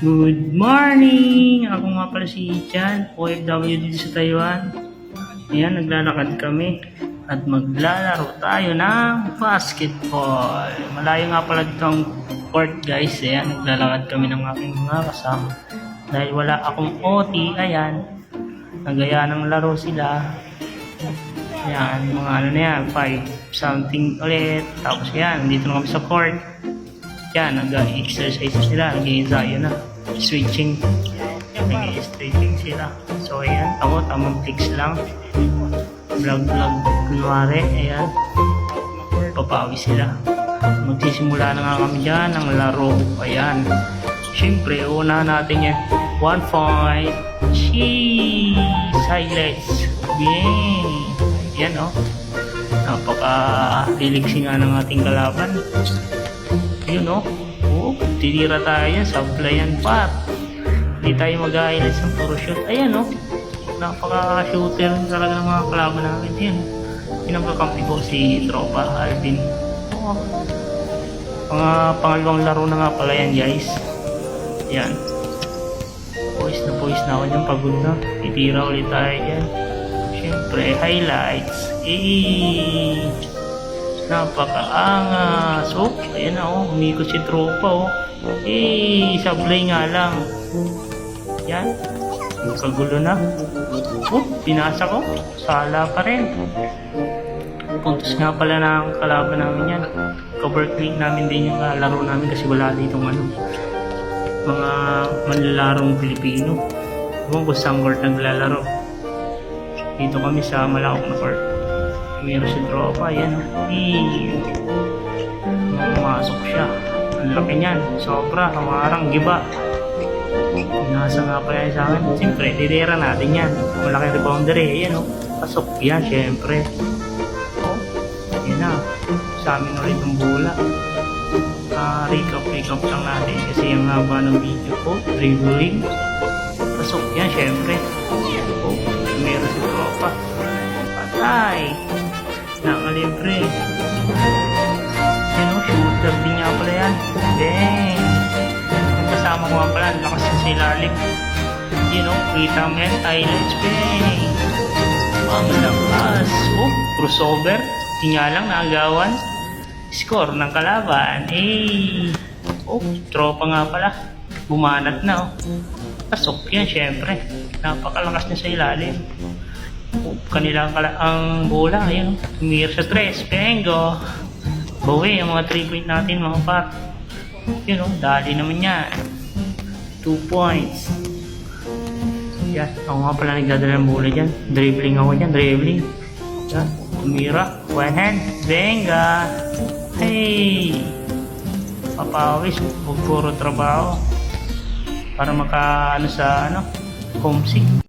Good morning! Ako nga pala si Chan, OFW dito sa Taiwan. Ayan, naglalakad kami at maglalaro tayo ng basketball. Malayo nga pala dito ang court, guys. Ayan, naglalakad kami ng aking mga kasama. Dahil wala akong OT, ayan, nagaya ng laro sila. Ayan, mga ano na yan, 5 something ulit. Tapos yan, dito na kami sa court. Yan, nag-exercise sila, nag-ensayo na. Switching, nag-stretching sila. So ayan, ako, tamang fix lang. Vlog kunwari, ayan. Papawi sila. Magsisimula na nga kami dyan ng laro. Ayan. Siyempre, una natin yan. 1 point. Cheese! Highlights. Yay! Yan, oh. Napaka-diliksi nga ng ating kalaban. Yun, oh. Oh, tinira tayo yan. Sablayan pa. Hindi tayo mag-highlights ng puro shoot. Ayan, oh. Napaka-shooter talaga ng mga kalaban namin. Yan. Pinagkakampi ko si Tropa Alvin. Oh. Mga pangalawang laro na nga pala yan, guys. Yan. Na ako dyan. Pagod na. Itira ulit tayo dyan. Siyempre, highlights. Napakaangas. Oh, ayan na, oh. Umikot si Tropa, oh. Sablay nga lang. Yan. Kagulo na. Oh, pinasa ko. Sala pa rin. Puntos nga pala ng kalaban namin yan. Cover clean namin din yung laro namin kasi wala ditong ano, mga manlalarong Pilipino. Kung saan court naglalaro. Dito kami sa malawak na court. Meron si Tropa, yan. Pumasok siya. Ang laki niyan. Sobra, kamarang giba. Nasa nga pa yan sa akin. Siyempre, titira natin yan. Malaki rebounder eh. Ayan, oh. Pasok yan, siyempre. Oh, yan na. Sa amin ulit ang bola. Recap lang natin kasi yung haba ng video ko. Dribbling. Pasok yan, siyempre. Oh, meron si Tropa. Patay. Nakalibre. Yan, oh, shooter din nga pala yan. Dang. Ang kasama ko nga pala, lakas sa ilalim. You know, kita mo yan, highlights. Bang. Ang lakas. Oh, crossover. Di nga lang, naagawan. Score ng kalaban. Oh, Tropa nga pala. Bumanat na, oh. Pasok yan, syempre. Napakalakas niya sa ilalim. Oh, kanila ang bola. Ayun, tumira sa 3. Pengo. Bawi, ang mga 3 point natin, mga par. Yun, oh, dali naman yan. 2 points. Yan, ako nga pala nagdadala ng bola dyan. Dribbling ako dyan, dribbling. Yan, tumira. One hand. Benga. Hey! Papawis, huwag puro trabaho para maka ano sa homesick.